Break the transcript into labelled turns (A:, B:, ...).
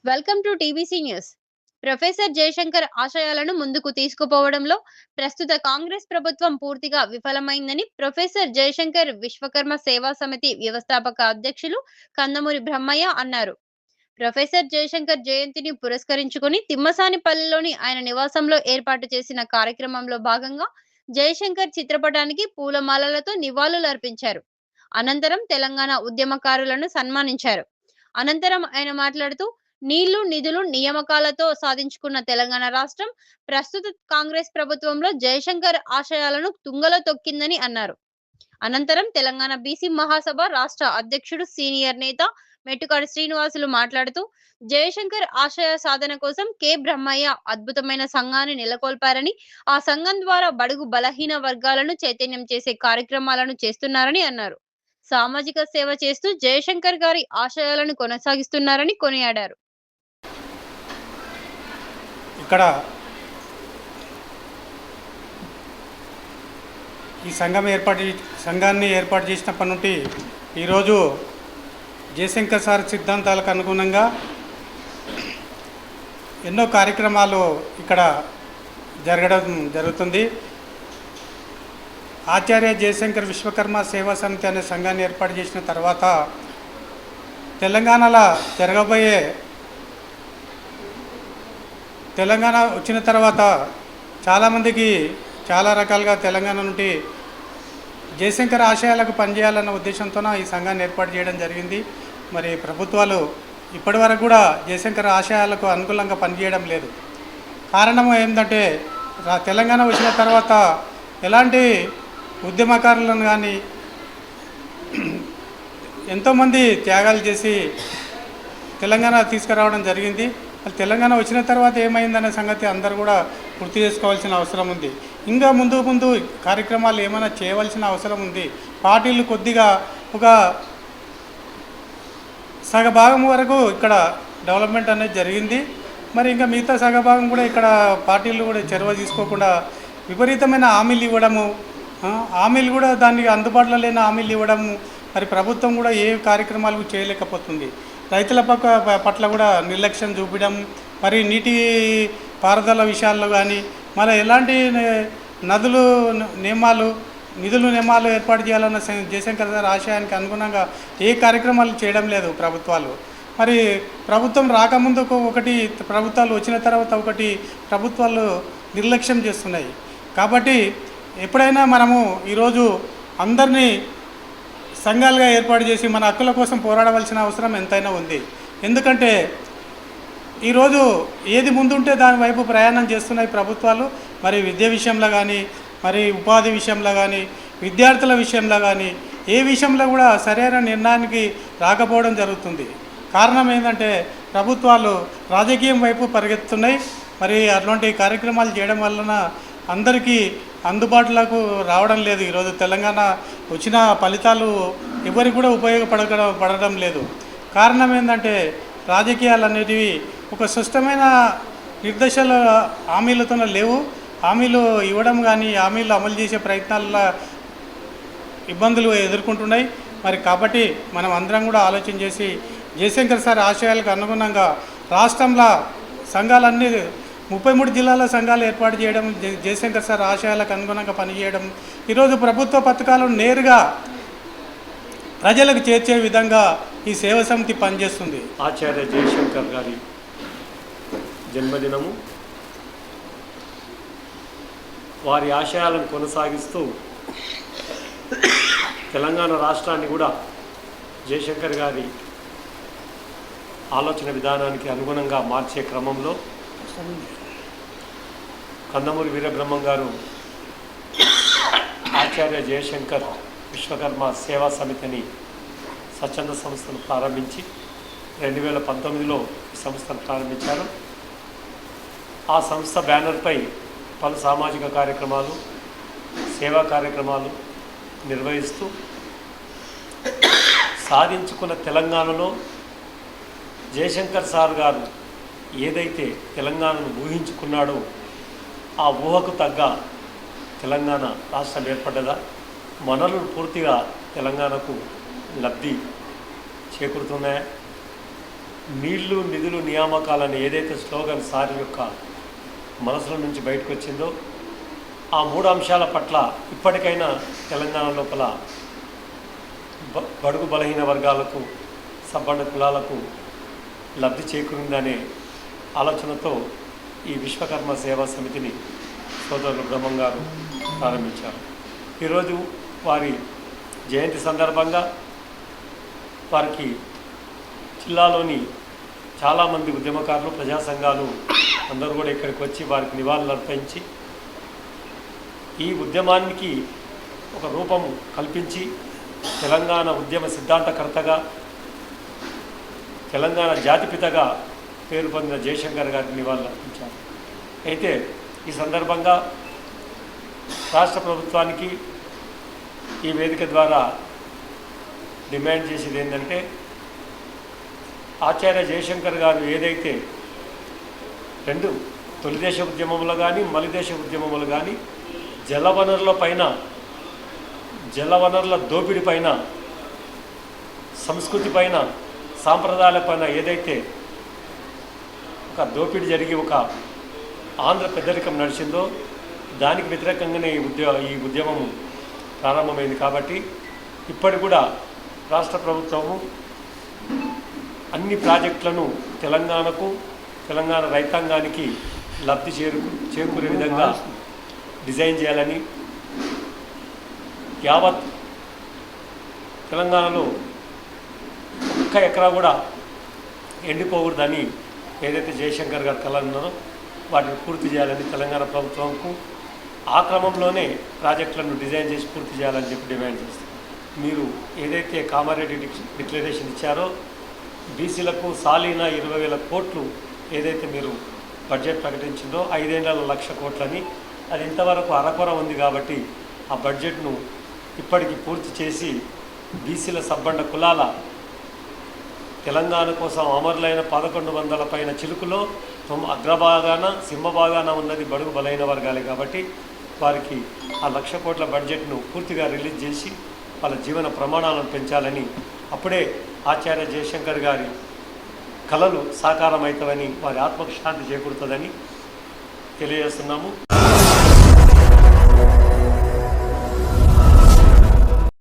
A: Welcome to TBC news. Professor Jayashankar ఆశయాలను ముందుకు తీసుకుపోవడంలో ప్రస్తుత కాంగ్రెస్ ప్రభుత్వం పూర్తిగా విఫలమైందని ప్రొఫెసర్ జయశంకర్ విశ్వకర్మ సేవా సమితి వ్యవస్థాపక అధ్యక్షులు కందమూరి బ్రహ్మయ్య అన్నారు. ప్రొఫెసర్ జయశంకర్ జయంతిని పురస్కరించుకుని తిమ్మసానిపల్లిలోని ఆయన నివాసంలో ఏర్పాటు చేసిన కార్యక్రమంలో భాగంగా జయశంకర్ చిత్రపటానికి పూలమాలలతో నివాళులర్పించారు. అనంతరం తెలంగాణ ఉద్యమకారులను సన్మానించారు. అనంతరం ఆయన మాట్లాడుతూ నీళ్లు, నిధులు, నియామకాలతో సాధించుకున్న తెలంగాణ రాష్ట్రం ప్రస్తుత కాంగ్రెస్ ప్రభుత్వంలో జయశంకర్ ఆశయాలను తుంగలో తొక్కిందని అన్నారు. అనంతరం తెలంగాణ బీసీ మహాసభ రాష్ట్ర అధ్యక్షుడు సీనియర్ నేత మెట్టుకాడి శ్రీనివాసులు మాట్లాడుతూ జయశంకర్ ఆశయ సాధన కోసం కె బ్రహ్మయ్య అద్భుతమైన సంఘాన్ని నెలకొల్పారని, ఆ సంఘం ద్వారా బడుగు బలహీన వర్గాలను చైతన్యం చేసే కార్యక్రమాలను చేస్తున్నారని అన్నారు. సామాజిక సేవ చేస్తూ జయశంకర్ గారి ఆశయాలను కొనసాగిస్తున్నారని కొనియాడారు.
B: ఇక్కడ ఈ సంఘాన్ని ఏర్పాటు చేసినప్పటి నుండి ఈరోజు జయశంకర్ సార్ సిద్ధాంతాలకు అనుగుణంగా ఎన్నో కార్యక్రమాలు ఇక్కడ జరుగుతుంది. ఆచార్య జయశంకర్ విశ్వకర్మ సేవా సమితి అనే సంఘాన్ని ఏర్పాటు చేసిన తర్వాత తెలంగాణ వచ్చిన తర్వాత చాలామందికి చాలా రకాలుగా తెలంగాణ నుండి జయశంకర్ ఆశయాలకు పనిచేయాలన్న ఉద్దేశంతో ఈ సంఘాన్ని ఏర్పాటు చేయడం జరిగింది. మరి ప్రభుత్వాలు ఇప్పటి వరకు కూడా జయశంకర్ ఆశయాలకు అనుకూలంగా పనిచేయడం లేదు. కారణం ఏంటంటే తెలంగాణ వచ్చిన తర్వాత ఎలాంటి ఉద్యమకారులను కానీ ఎంతోమంది త్యాగాలు చేసి తెలంగాణ తీసుకురావడం జరిగింది. తెలంగాణ వచ్చిన తర్వాత ఏమైందనే సంగతి అందరూ కూడా గుర్తు చేసుకోవాల్సిన అవసరం ఉంది. ఇంకా ముందు కార్యక్రమాలు ఏమైనా చేయవలసిన అవసరం ఉంది. పార్టీలు కొద్దిగా ఒక సగభాగం వరకు ఇక్కడ డెవలప్మెంట్ అనేది జరిగింది. మరి ఇంకా మిగతా సగభాగం కూడా ఇక్కడ పార్టీలు కూడా చొరవ తీసుకోకుండా విపరీతమైన హామీలు ఇవ్వడము, హామీలు కూడా దానికి అందుబాటులో లేని హామీలు ఇవ్వడము, మరి ప్రభుత్వం కూడా ఏ కార్యక్రమాలు చేయలేకపోతుంది. రైతుల పట్ల కూడా నిర్లక్ష్యం చూపడం, మరి నీటి పారుదల విషయాల్లో కానీ మరి ఎలాంటి నిధులు నియమాలు ఏర్పాటు చేయాలన్న జయశంకర్ గారి ఆశయానికి అనుగుణంగా ఏ కార్యక్రమాలు చేయడం లేదు ప్రభుత్వాలు. మరి ప్రభుత్వం రాకముందు ఒకటి, ప్రభుత్వాలు వచ్చిన తర్వాత ఒకటి ప్రభుత్వాలు నిర్లక్ష్యం చేస్తున్నాయి. కాబట్టి ఎప్పుడైనా మనము ఈరోజు అందరినీ సంఘాలుగా ఏర్పాటు చేసి మన హక్కుల కోసం పోరాడవలసిన అవసరం ఎంతైనా ఉంది. ఎందుకంటే ఈరోజు ఏది ముందుంటే దాని వైపు ప్రయాణం చేస్తున్నాయి ప్రభుత్వాలు. మరి విద్య విషయంలో కానీ, మరి ఉపాధి విషయంలో కానీ, విద్యార్థుల విషయంలో కానీ ఏ విషయంలో కూడా సరైన నిర్ణయానికి రాకపోవడం జరుగుతుంది. కారణం ఏంటంటే ప్రభుత్వాలు రాజకీయం వైపు పరిగెత్తున్నాయి. మరి అట్లాంటి కార్యక్రమాలు చేయడం వలన అందరికీ అందుబాటులోకి రావడం లేదు. ఈరోజు తెలంగాణ వచ్చిన ఫలితాలు ఎవరికి కూడా ఉపయోగపడడం లేదు. కారణం ఏంటంటే రాజకీయాలు అనేటివి ఒక స్పష్టమైన నిర్దేశాల హామీలతో లేవు. హామీలు ఇవ్వడం కానీ హామీలు అమలు చేసే ప్రయత్నాల్లో ఇబ్బందులు ఎదుర్కొంటున్నాయి. మరి కాబట్టి మనం అందరం కూడా ఆలోచన చేసి జయశంకర్ సార్ ఆశయాలకు అనుగుణంగా రాష్ట్రంలో సంఘాలన్నీ 33 జిల్లాల సంఘాలు ఏర్పాటు చేయడం, జయశంకర్ సార్ ఆశయాలకు అనుగుణంగా పనిచేయడం, ఈరోజు ప్రభుత్వ పథకాలను నేరుగా ప్రజలకు చేర్చే విధంగా ఈ సేవా సమితి పనిచేస్తుంది.
C: ఆచార్య జయశంకర్ గారి జన్మదినము, వారి ఆశయాలను కొనసాగిస్తూ తెలంగాణ రాష్ట్రాన్ని కూడా జయశంకర్ గారి ఆలోచన విధానానికి అనుగుణంగా మార్చే క్రమంలో కందమూరి వీరబ్రహ్మం గారు ఆచార్య జయశంకర్ విశ్వకర్మ సేవా సమితిని స్వచ్ఛంద సంస్థను ప్రారంభించి 2019లో ఈ సంస్థను ప్రారంభించారు. ఆ సంస్థ బ్యానర్పై పలు సామాజిక కార్యక్రమాలు, సేవా కార్యక్రమాలు నిర్వహిస్తూ సాధించుకున్న తెలంగాణలో జయశంకర్ సార్ గారు ఏదైతే తెలంగాణను ఊహించుకున్నాడో ఆ ఊహకు తగ్గ తెలంగాణ రాష్ట్రం ఏర్పడ్డదా, వనరులు పూర్తిగా తెలంగాణకు లబ్ధి చేకూరుతున్నాయా, నీళ్లు నిధులు నియామకాలని ఏదైతే స్లోగన్ సార్ యొక్క మనసుల నుంచి బయటకు వచ్చిందో ఆ 3 అంశాల పట్ల ఇప్పటికైనా తెలంగాణ లోపల బడుగు బలహీన వర్గాలకు సబ్బండ కులాలకు లబ్ధి చేకూరిందనే ఆలోచనతో ఈ విశ్వకర్మ సేవా సమితిని సోదరులు బ్రహ్మం గారు ప్రారంభించారు. ఈరోజు వారి జయంతి సందర్భంగా వారికి జిల్లాలోని చాలామంది ఉద్యమకారులు ప్రజా సంఘాలు అందరూ కూడా ఇక్కడికి వచ్చి వారికి నివాళులు అర్పించి ఈ ఉద్యమానికి ఒక రూపం కల్పించి తెలంగాణ ఉద్యమ సిద్ధాంతకర్తగా తెలంగాణ జాతిపితగా పేరు పొందిన జయశంకర్ గారికి నివాళులు అర్పించారు. అయితే ఈ సందర్భంగా రాష్ట్ర ప్రభుత్వానికి ఈ వేదిక ద్వారా డిమాండ్ చేసేది ఏంటంటే ఆచార్య జయశంకర్ గారు ఏదైతే 2 తొలిదేశ ఉద్యమములు కానీ మలిదేశ ఉద్యమములు కానీ జలవనరుల దోపిడీ పైన సంస్కృతి పైన సాంప్రదాయాల పైన ఏదైతే ఒక దోపిడీ జరిగి ఒక ఆంధ్ర పెద్దరికం నడిచిందో దానికి వ్యతిరేకంగానే ఈ ఉద్యమము ప్రారంభమైంది. కాబట్టి ఇప్పటి కూడా రాష్ట్ర ప్రభుత్వము అన్ని ప్రాజెక్టులను తెలంగాణ రైతాంగానికి లబ్ధి చేకూరే విధంగా డిజైన్ చేయాలని, యావత్ తెలంగాణలో ఒక్క ఎకరా కూడా ఎండిపోకూడదని ఏదైతే జయశంకర్ గారు కలన్నారో వాటిని పూర్తి చేయాలని తెలంగాణ ప్రభుత్వంకు ఆ క్రమంలోనే ప్రాజెక్టులను డిజైన్ చేసి పూర్తి చేయాలని చెప్పి డిమాండ్ చేస్తారు. మీరు ఏదైతే కామారెడ్డి డిక్లరేషన్ ఇచ్చారో బీసీలకు సాలీన 20,000 కోట్లు ఏదైతే మీరు బడ్జెట్ ప్రకటించిందో 5 ఏళ్లలో 1,00,000 కోట్లని, అది ఇంతవరకు అరకొర ఉంది. కాబట్టి ఆ బడ్జెట్ను ఇప్పటికి పూర్తి చేసి బీసీల సబ్బండ కులాల తెలంగాణ కోసం అమరులైన 1100 పైన చిలుకులో అగ్రభాగాన సింహభాగాన ఉన్నది బడుగు బలైన వర్గాలే. కాబట్టి వారికి ఆ 1,00,000 కోట్ల బడ్జెట్ను పూర్తిగా రిలీజ్ చేసి వాళ్ళ జీవన ప్రమాణాలను పెంచాలని, అప్పుడే ఆచార్య జయశంకర్ గారి కళలు సాకారమవుతామని, వారి ఆత్మకు శాంతి చేకూరుతుందని తెలియజేస్తున్నాము.